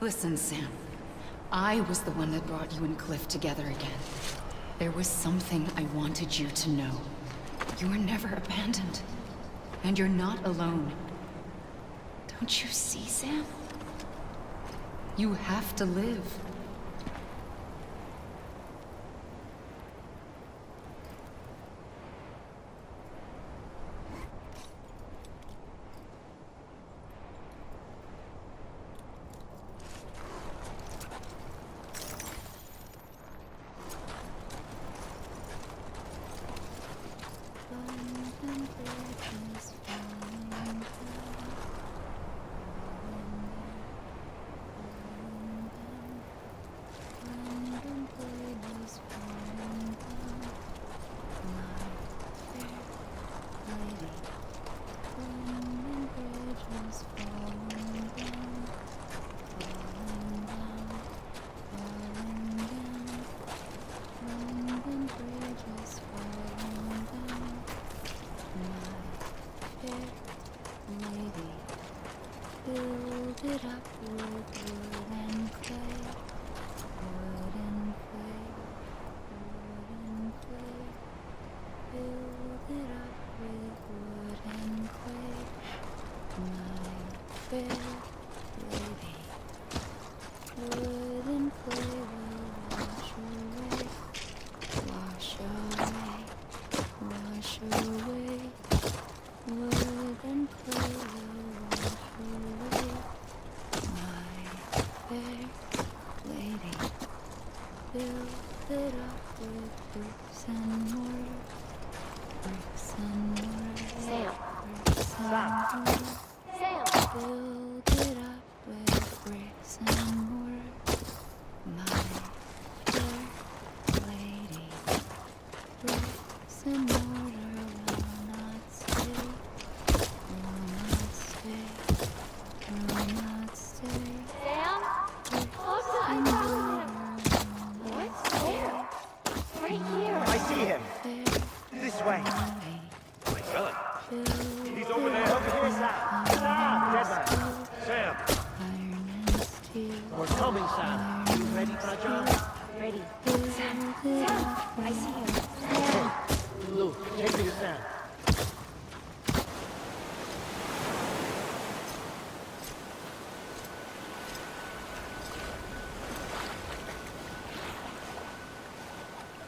Listen, Sam. I was the one that brought you and Cliff together again. There was something I wanted you to know. You were never abandoned. And you're not alone. Don't you see, Sam? You have to live.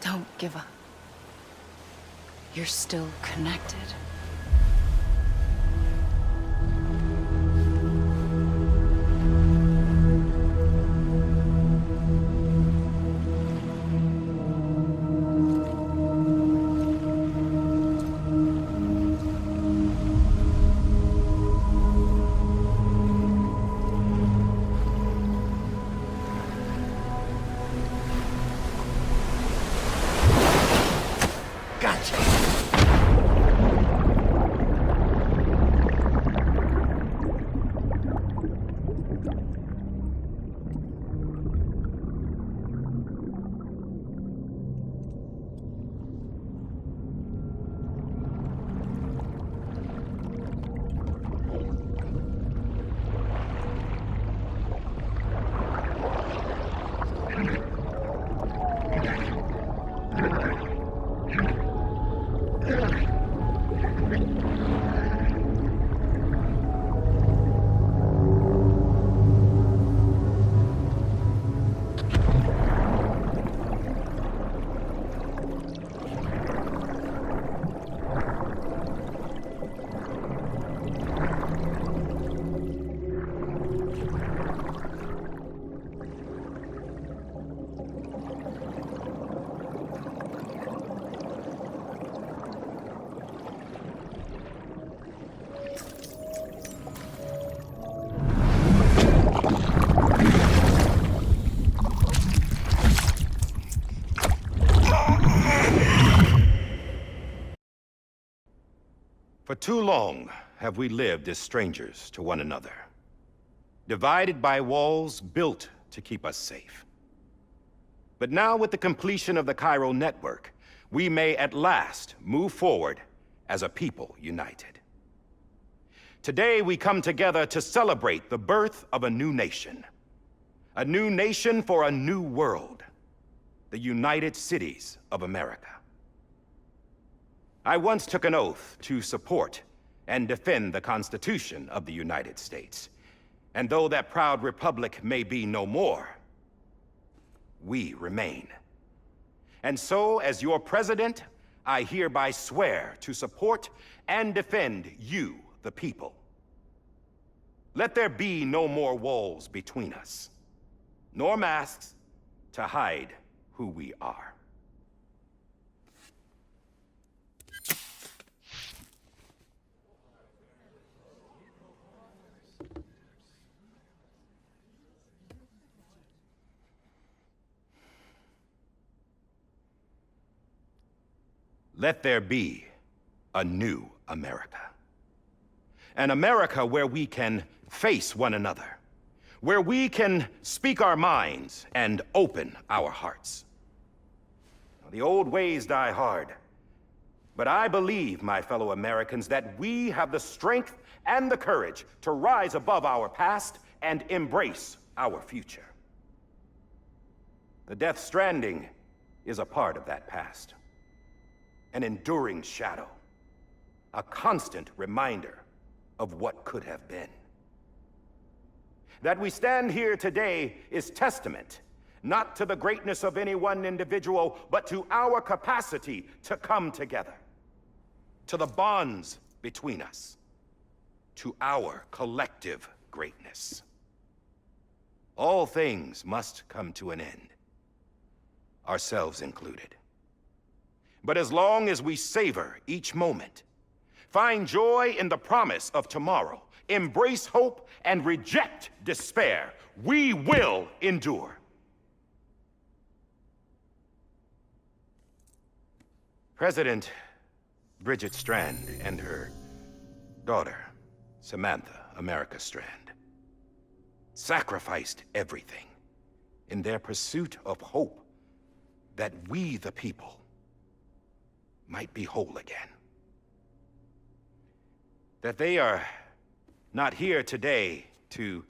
Don't give up. You're still connected. For too long have we lived as strangers to one another, divided by walls built to keep us safe. But now, with the completion of the chiral network, we may at last move forward as a people united. Today we come together to celebrate the birth of a new nation, A new nation for a new world. The United Cities of America. I once took an oath to support and defend the Constitution of the United States. And though that proud republic may be no more, we remain. And so, as your president, I hereby swear to support and defend you, the people. Let there be no more walls between us, nor masks to hide who we are. Let there be a new America. An America where we can face one another, where we can speak our minds and open our hearts. The old ways die hard, but I believe, my fellow Americans, that we have the strength and the courage to rise above our past and embrace our future. The Death Stranding is a part of that past. An enduring shadow, a constant reminder of what could have been. That we stand here today is testament, not to the greatness of any one individual, but to our capacity to come together, to the bonds between us, to our collective greatness. All things must come to an end, ourselves included. But as long as we savor each moment, find joy in the promise of tomorrow, embrace hope, and reject despair, we will endure. President Bridget Strand and her daughter, Samantha America Strand, sacrificed everything in their pursuit of hope that we, the people, might be whole again. That they are not here today to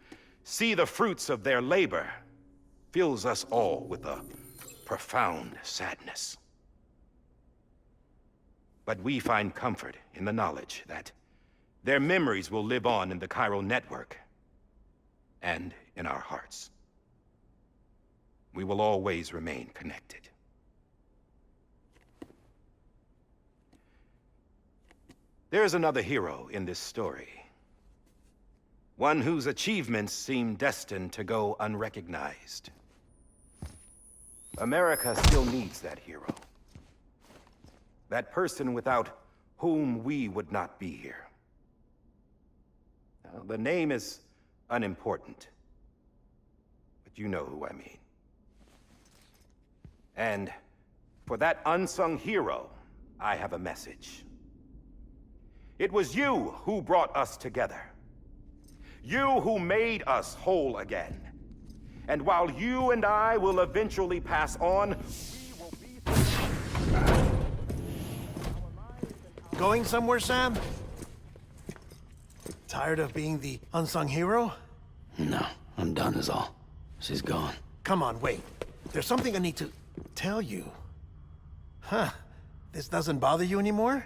see the fruits of their labor fills us all with a profound sadness. But we find comfort in the knowledge that their memories will live on in the chiral network and in our hearts. We will always remain connected. There is another hero in this story. One whose achievements seem destined to go unrecognized. America still needs that hero. That person without whom we would not be here. Now, the name is unimportant, but you know who I mean. And for that unsung hero, I have a message. It was you who brought us together. You who made us whole again. And while you and I will eventually pass on, we will be... Going somewhere, Sam? Tired of being the unsung hero? No, I'm done is all. She's gone. Come on, wait. There's something I need to tell you. Huh. This doesn't bother you anymore?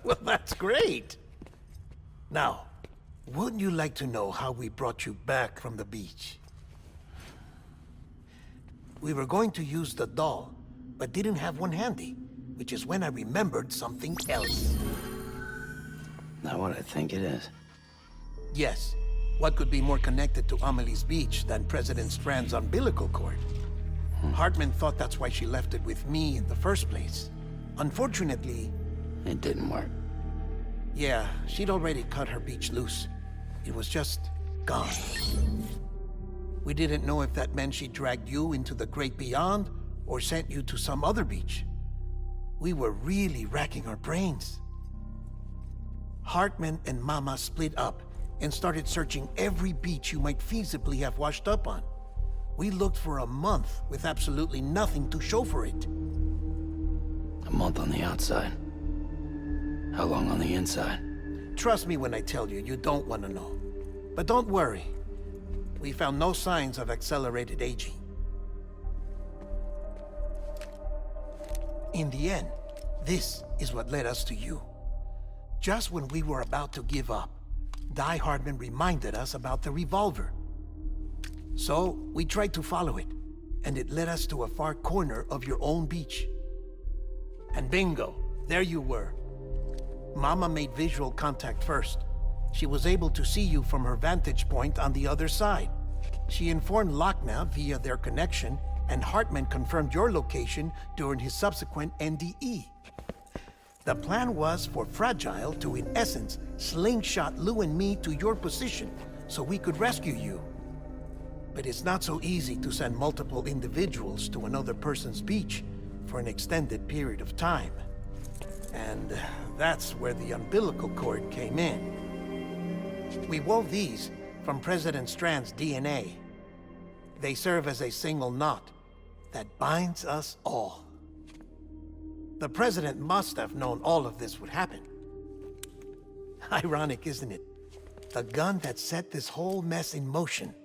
Well, that's great. Now, wouldn't you like to know how we brought you back from the beach? We were going to use the doll, but didn't have one handy, which is when I remembered something else. Not what I think it is. Yes. What could be more connected to Amelie's beach than President Strand's umbilical cord? Hartman thought that's why she left it with me in the first place. Unfortunately... It didn't work. Yeah, she'd already cut her beach loose. It was just gone. We didn't know if that meant she dragged you into the great beyond or sent you to some other beach. We were really racking our brains. Hartman and Mama split up and started searching every beach you might feasibly have washed up on. We looked for a month with absolutely nothing to show for it. A month on the outside. How long on the inside? Trust me when I tell you, you don't want to know. But don't worry. we found no signs of accelerated aging. In the end, this is what led us to you. Just when we were about to give up, Die Hardman reminded us about the revolver. So, we tried to follow it, and it led us to a far corner of your own beach. And bingo, there you were. Mama made visual contact first. She was able to see you from her vantage point on the other side. She informed Lochna via their connection, and Hartman confirmed your location during his subsequent NDE. The plan was for Fragile to, in essence, slingshot Lou and me to your position so we could rescue you. But it's not so easy to send multiple individuals to another person's beach for an extended period of time. And that's where the umbilical cord came in. We wove these from President Strand's DNA. They serve as a single knot that binds us all. The President must have known all of this would happen. Ironic, isn't it? The gun that set this whole mess in motion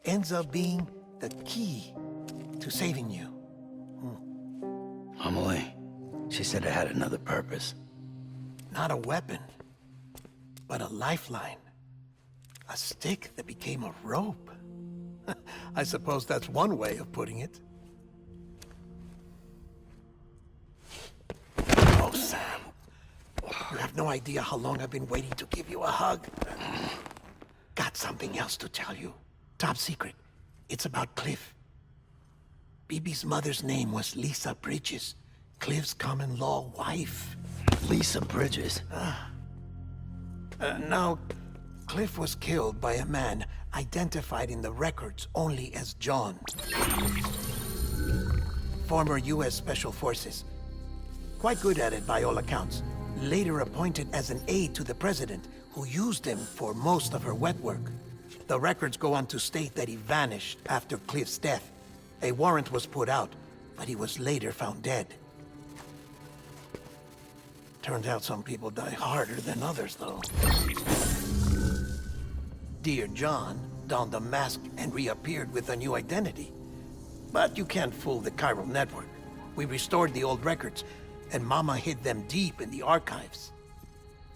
ends up being the key to saving you. Amelie, she said it had another purpose. Not a weapon, but a lifeline. A stick that became a rope. I suppose that's one way of putting it. Oh, Sam. You have no idea how long I've been waiting to give you a hug. Got something else to tell you. Top secret. It's about Cliff. BB's mother's name was Lisa Bridges, Cliff's common-law wife. Lisa Bridges? Now, Cliff was killed by a man identified in the records only as John. Former U.S. Special Forces. Quite good at it by all accounts. Later appointed as an aide to the president, who used him for most of her wet work. The records go on to state that he vanished after Cliff's death. A warrant was put out, but he was later found dead. Turns out some people die harder than others, though. Dear John donned a mask and reappeared with a new identity. But you can't fool the chiral network. We restored the old records, and Mama hid them deep in the archives.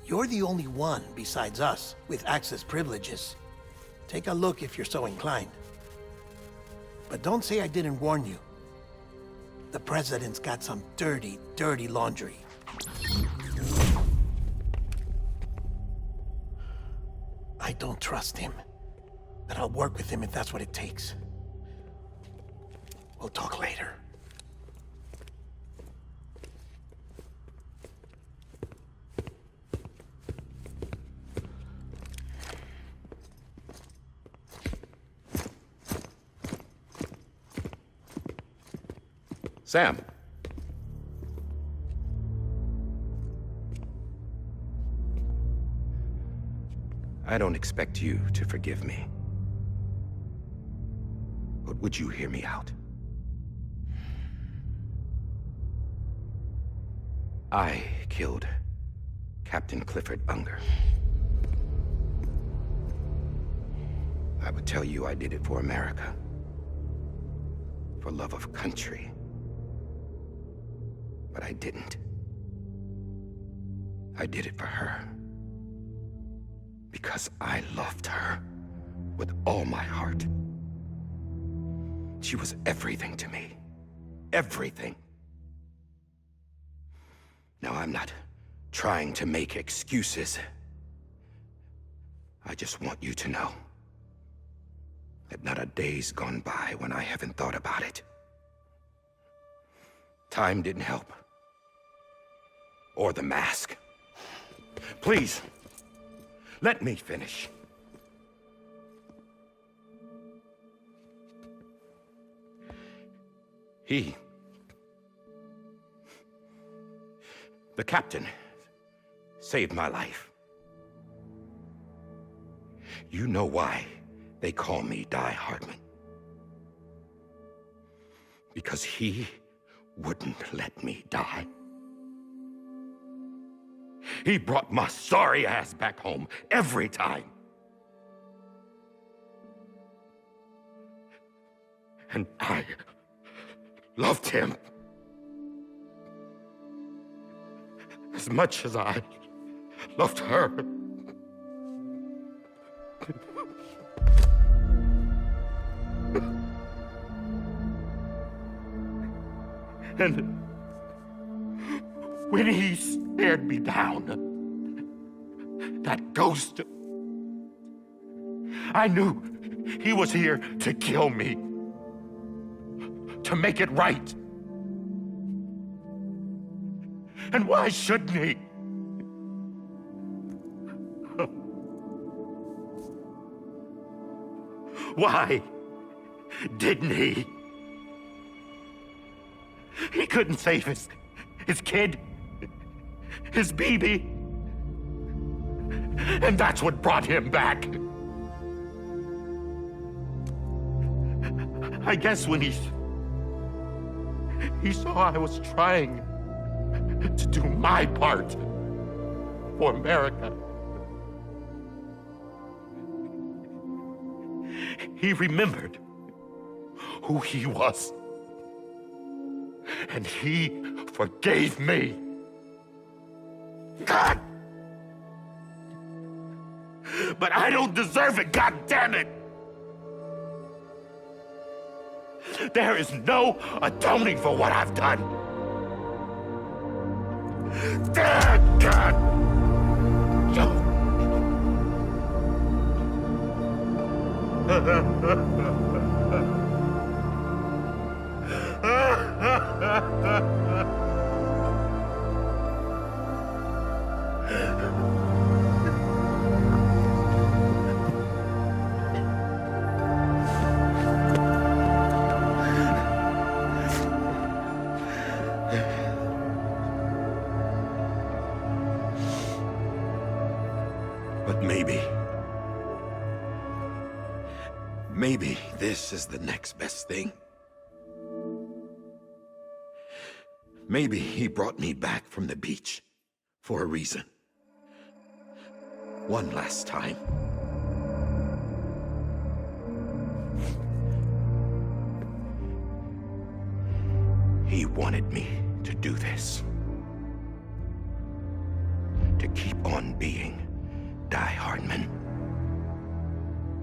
You're the only one besides us with access privileges. Take a look if you're so inclined. But don't say I didn't warn you. The president's got some dirty, dirty laundry. I don't trust him, but I'll work with him if that's what it takes. We'll talk later. Sam. I don't expect you to forgive me. But would you hear me out? I killed Captain Clifford Unger. I would tell you I did it for America. For love of country. But I didn't. I did it for her. Because I loved her with all my heart. She was everything to me. Everything. Now, I'm not trying to make excuses. I just want you to know that not a day's gone by when I haven't thought about it. Time didn't help. Or the mask. Please, let me finish. The captain, saved my life. You know why they call me Die Hardman. Because he wouldn't let me die. He brought my sorry ass back home every time. And I loved him as much as I loved her. And when he stared me down, that ghost, I knew he was here to kill me, to make it right. And why shouldn't he? Why didn't he? He couldn't save his kid, his baby. And that's what brought him back. I guess when he saw I was trying to do my part for America, he remembered who he was. And he forgave me. God! But I don't deserve it, God damn it! There is no atoning for what I've done. God! But maybe this is the next best thing. Maybe he brought me back from the beach for a reason. One last time. He wanted me to do this. To keep on being Die Hardman.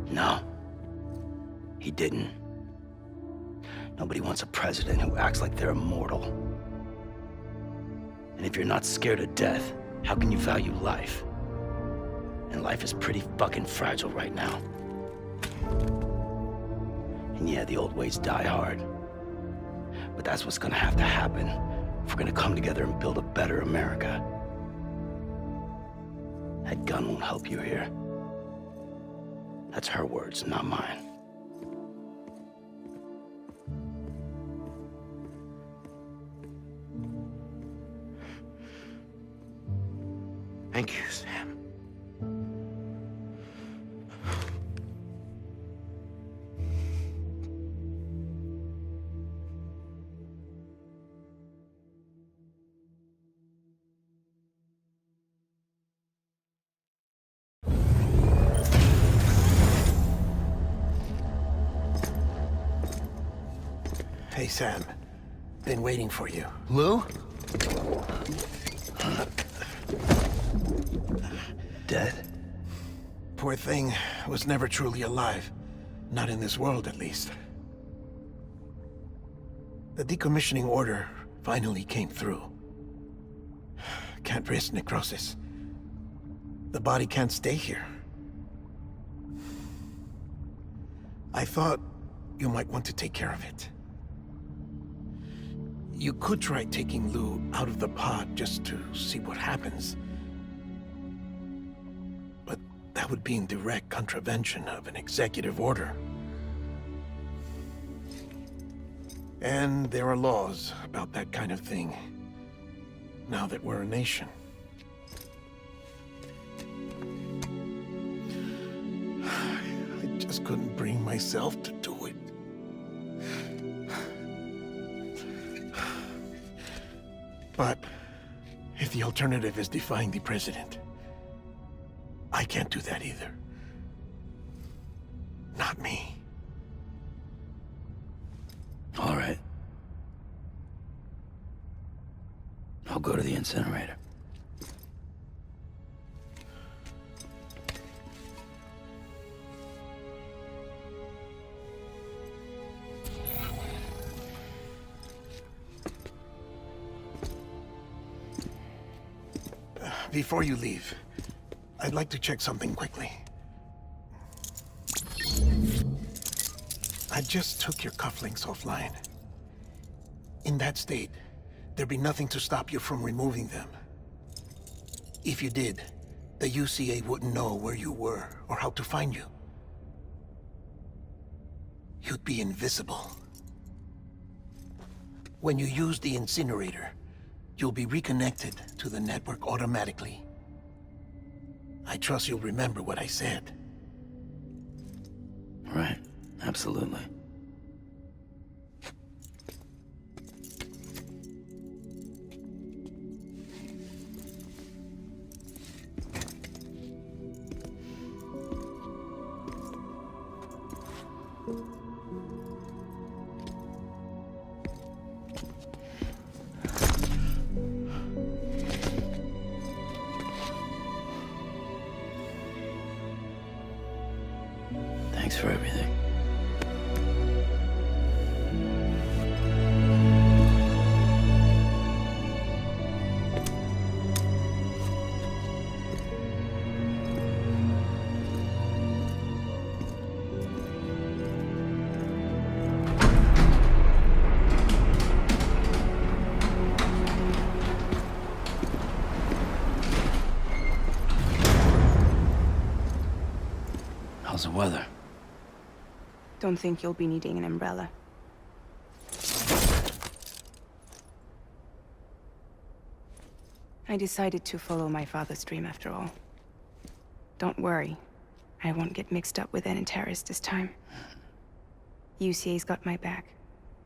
No. He didn't. Nobody wants a president who acts like they're immortal. And if you're not scared of death, how can you value life? And life is pretty fucking fragile right now. And yeah, the old ways die hard. But that's what's gonna have to happen if we're gonna come together and build a better America. That gun won't help you here. That's her words, not mine. Thank you, Sam. Hey, Sam. Been waiting for you. Lou? Dead? Poor thing was never truly alive. Not in this world, at least. The decommissioning order finally came through. Can't risk necrosis. The body can't stay here. I thought you might want to take care of it. You could try taking Lou out of the pod just to see what happens. But that would be in direct contravention of an executive order. And there are laws about that kind of thing, now that we're a nation. I just couldn't bring myself to do it. But if the alternative is defying the president, I can't do that either. Not me. go to the incinerator. Before you leave, I'd like to check something quickly. I just took your cufflinks offline. In that state, there'd be nothing to stop you from removing them. If you did, the UCA wouldn't know where you were or how to find you. You'd be invisible. When you use the incinerator, you'll be reconnected to the network automatically. I trust you'll remember what I said. Right, absolutely. Thanks for everything. How's the weather? Don't think you'll be needing an umbrella. I decided to follow my father's dream after all. Don't worry, I won't get mixed up with any terrorists this time. UCA's got my back.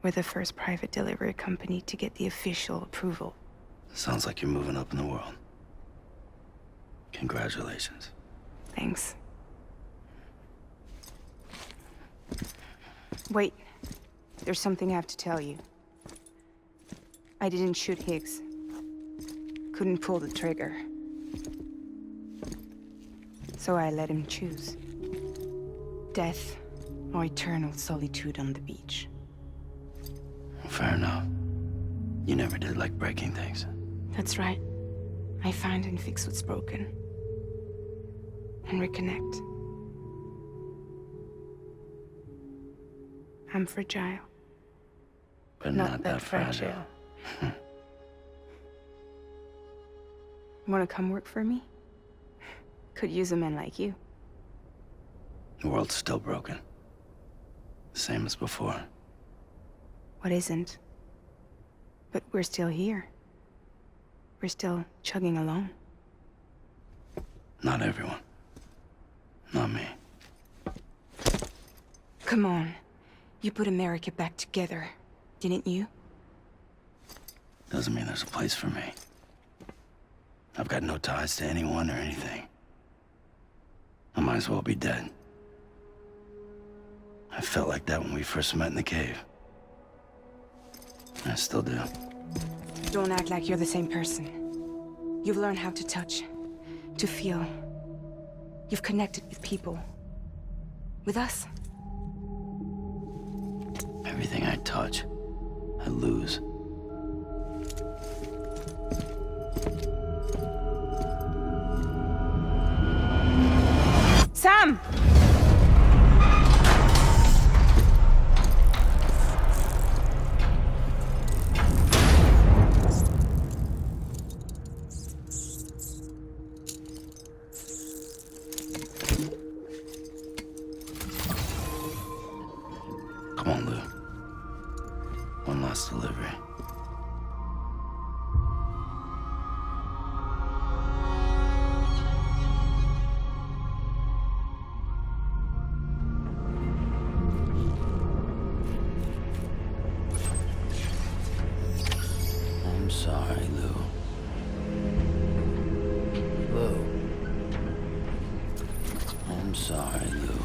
We're the first private delivery company to get the official approval. Sounds like you're moving up in the world. Congratulations. Thanks. Wait. There's something I have to tell you. I didn't shoot Higgs. Couldn't pull the trigger. So I let him choose. Death or eternal solitude on the beach. Fair enough. You never did like breaking things. That's right. I find and fix what's broken. And reconnect. I'm fragile. But not that fragile. Wanna come work for me? Could use a man like you. The world's still broken. Same as before. What isn't? But we're still here. We're still chugging along. Not everyone. Not me. Come on. You put America back together, didn't you? Doesn't mean there's a place for me. I've got no ties to anyone or anything. I might as well be dead. I felt like that when we first met in the cave. I still do. Don't act like you're the same person. You've learned how to touch, to feel. You've connected with people. With us. Everything I touch, I lose. Sam! Come on, Lou. One last delivery. I'm sorry, Lou. Lou. I'm sorry, Lou.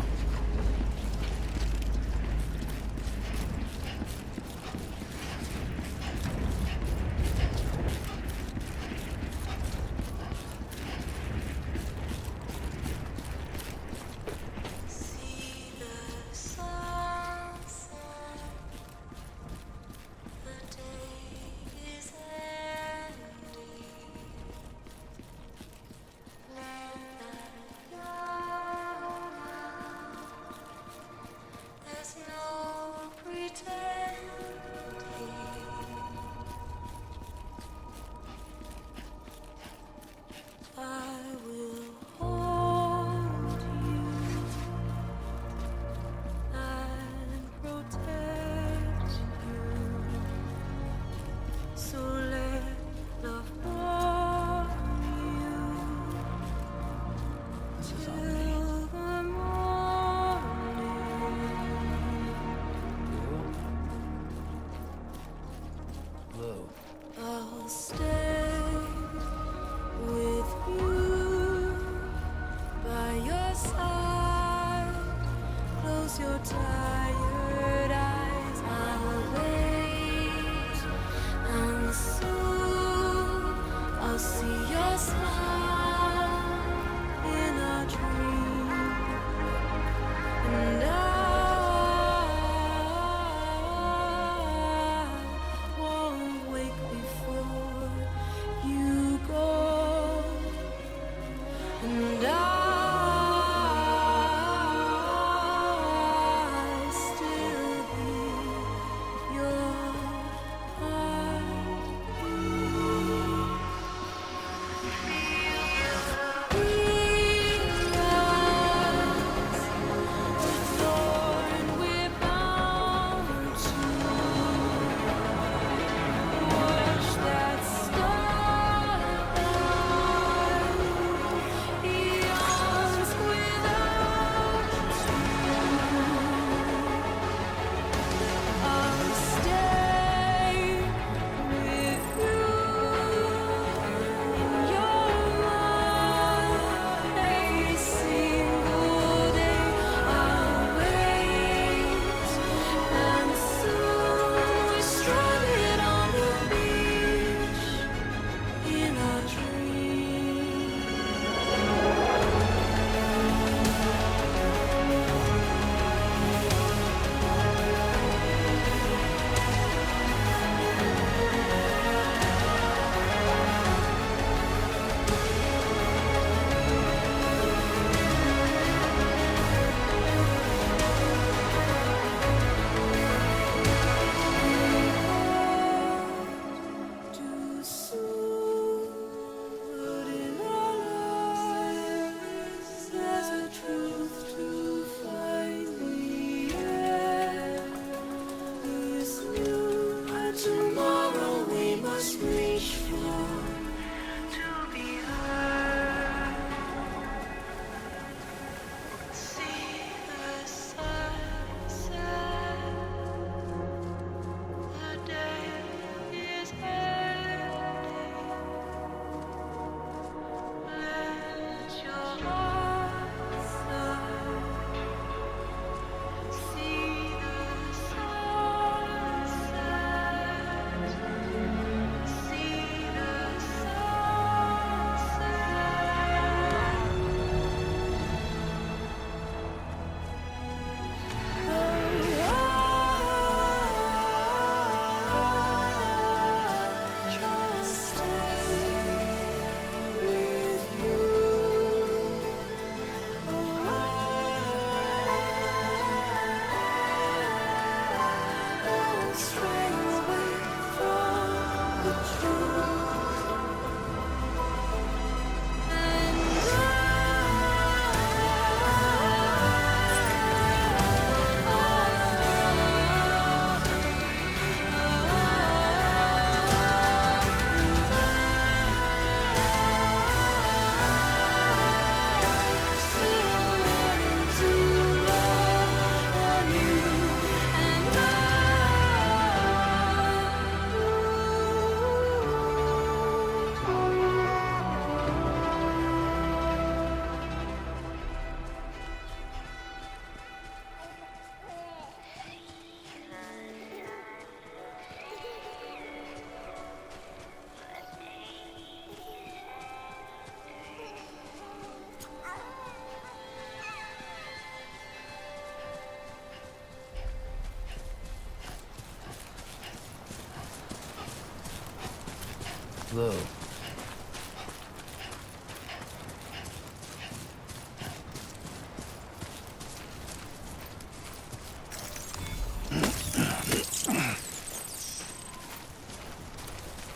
Lou.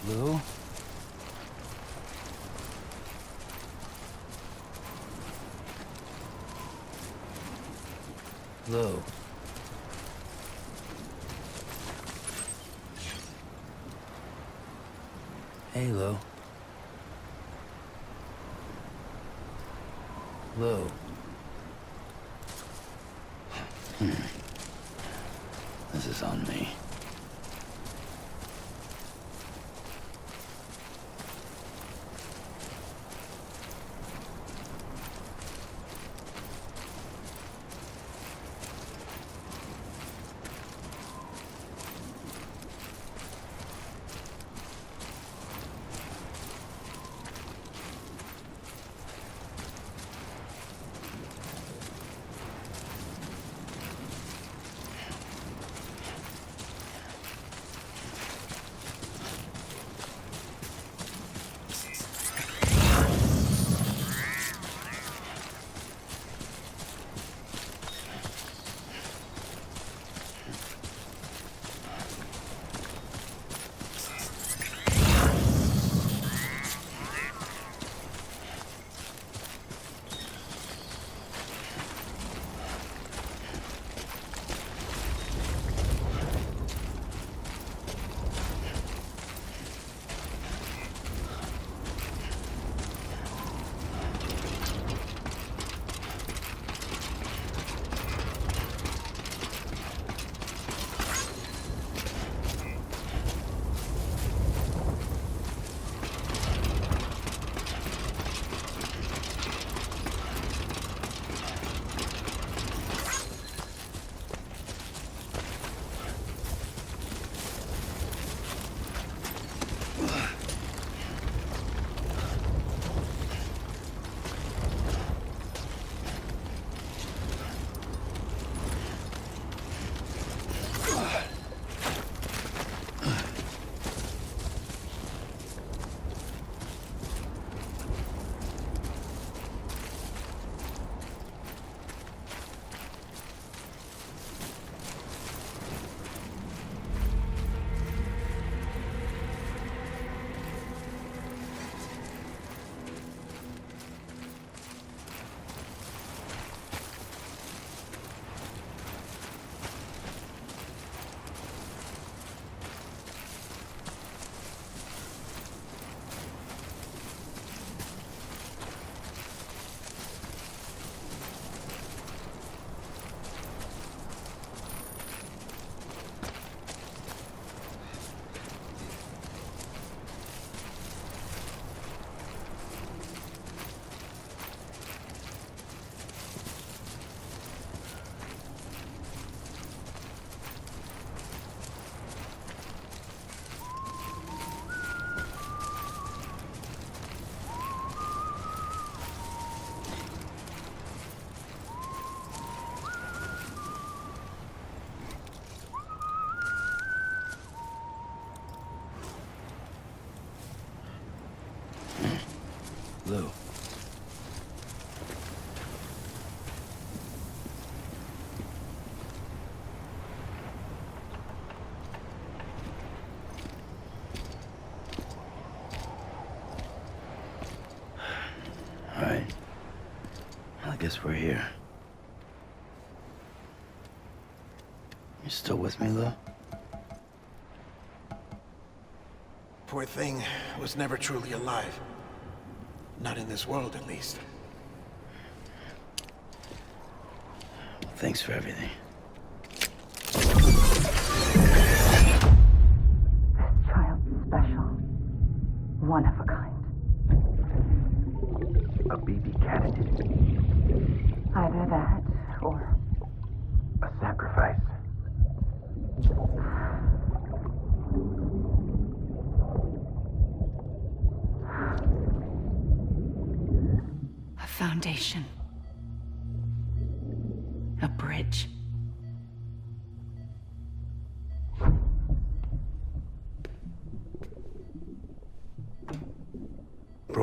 Lou? Lou. Hey, Lou. Lou. This is on me. Lou. All right. Well, I guess we're here. You still with me, Lou? Poor thing was never truly alive. Not in this world, at least. Thanks for everything. Child's special. One of a kind. A BB candidate. Either that, or A sacrifice. a foundation. A bridge.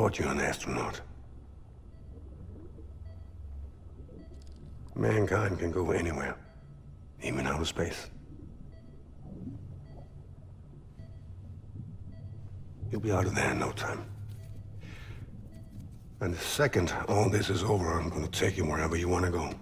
brought you an astronaut. Mankind can go anywhere, even outer space. You'll be out of there in no time. And the second all this is over, I'm gonna take you wherever you want to go.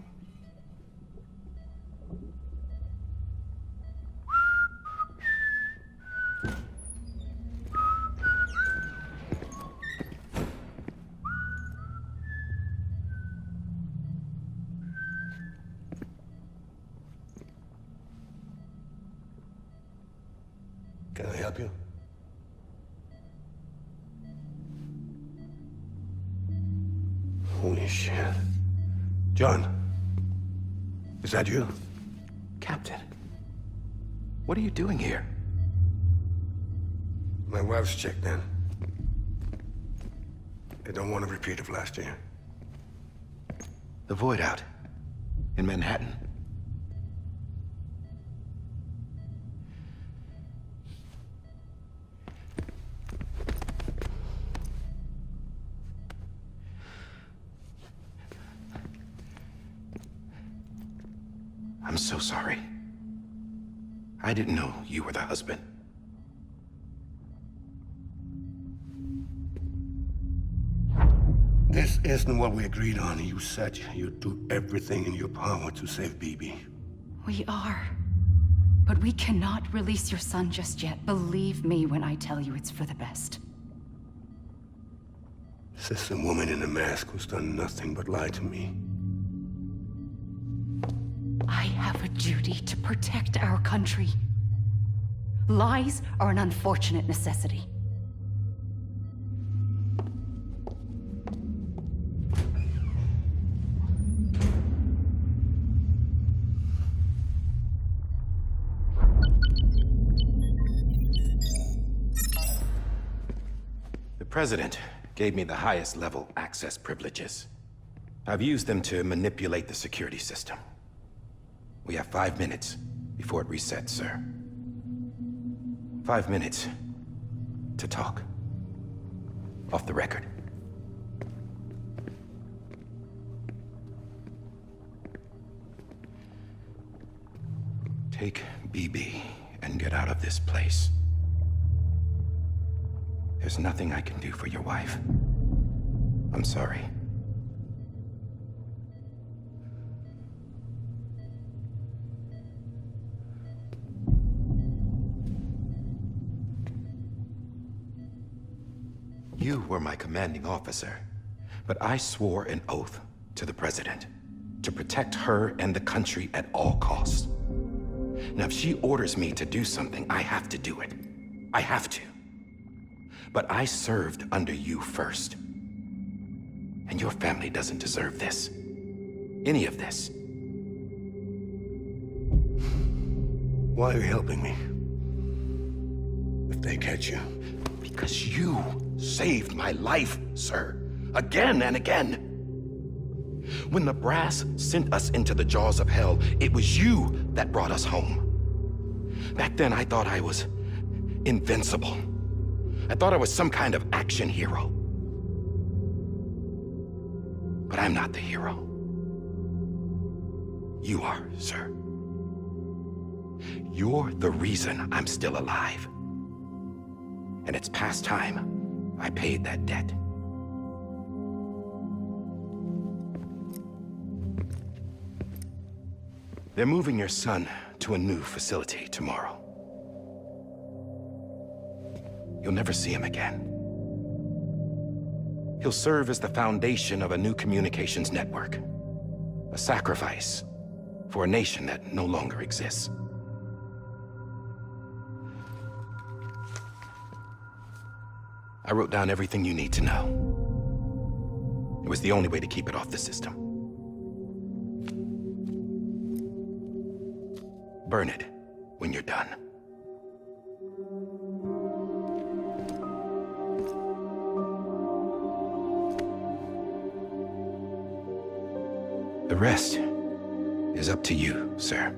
Can I help you? Holy shit. John, is that you? Captain, what are you doing here? My wife's checked in. They don't want a repeat of last year. The Void out in Manhattan. I'm so sorry. I didn't know you were the husband. This isn't what we agreed on. You said you'd do everything in your power to save BB. We are. But we cannot release your son just yet. Believe me when I tell you it's for the best. This is a woman in a mask who's done nothing but lie to me. I have a duty to protect our country. Lies are an unfortunate necessity. The President gave me the highest level access privileges. I've used them to manipulate the security system. We have 5 minutes before it resets, sir. 5 minutes to talk. Off the record. Take BB and get out of this place. There's nothing I can do for your wife. I'm sorry. You were my commanding officer, but I swore an oath to the President to protect her and the country at all costs. Now, if she orders me to do something, I have to do it. I have to. But I served under you first. And your family doesn't deserve this. Any of this. Why are you helping me? If they catch you. Because you saved my life, sir. Again and again. When the brass sent us into the jaws of hell, it was you that brought us home. Back then, I thought I was invincible. I thought I was some kind of action hero. But I'm not the hero. You are, sir. You're the reason I'm still alive. And it's past time I paid that debt. They're moving your son to a new facility tomorrow. You'll never see him again. He'll serve as the foundation of a new communications network. A sacrifice for a nation that no longer exists. I wrote down everything you need to know. It was the only way to keep it off the system. Burn it when you're done. The rest is up to you, sir.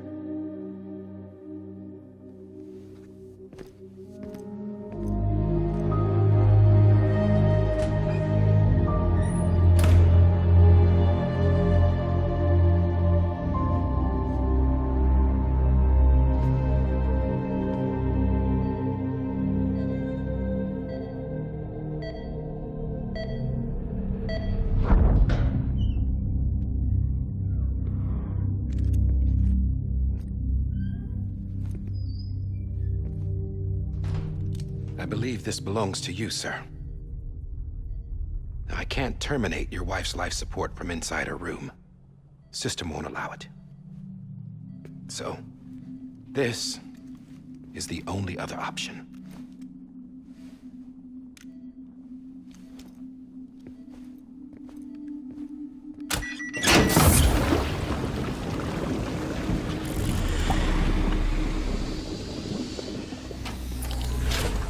I believe this belongs to you, sir. I can't terminate your wife's life support from inside her room. System won't allow it. So, this is the only other option.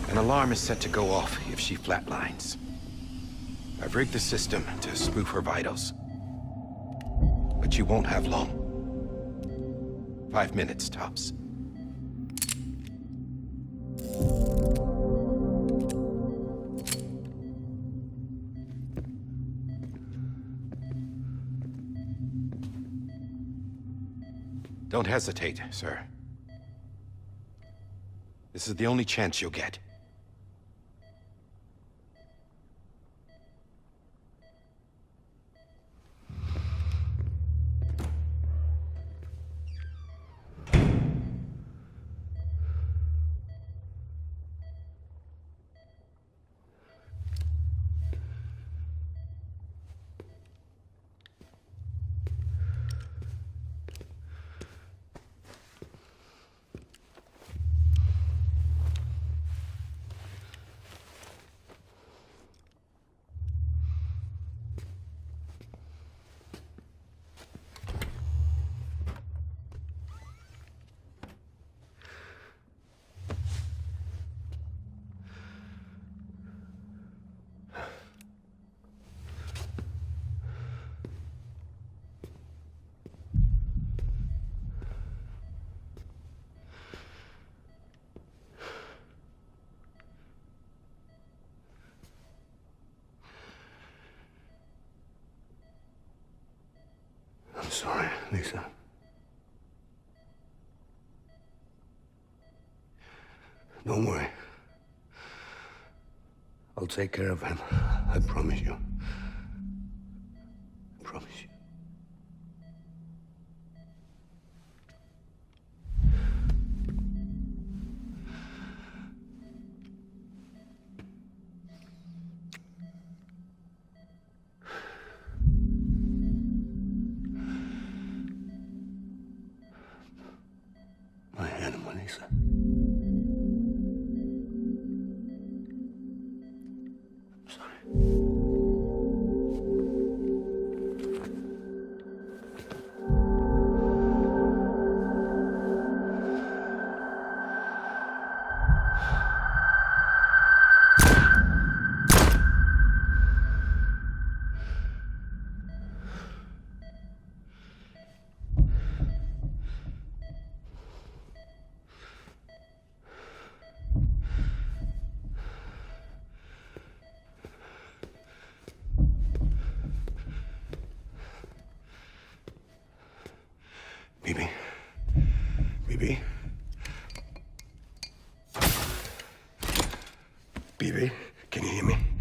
An alarm is set to go off if she flatlines. I've rigged the system to spoof her vitals. But you won't have long. 5 minutes, tops. Don't hesitate, sir. This is the only chance you'll get. I'm sorry, Lisa. Don't worry. I'll take care of him. I promise you. I promise you. My animal, Lisa. I'm sorry. Bibi. Bibi. Bibi, can you hear me?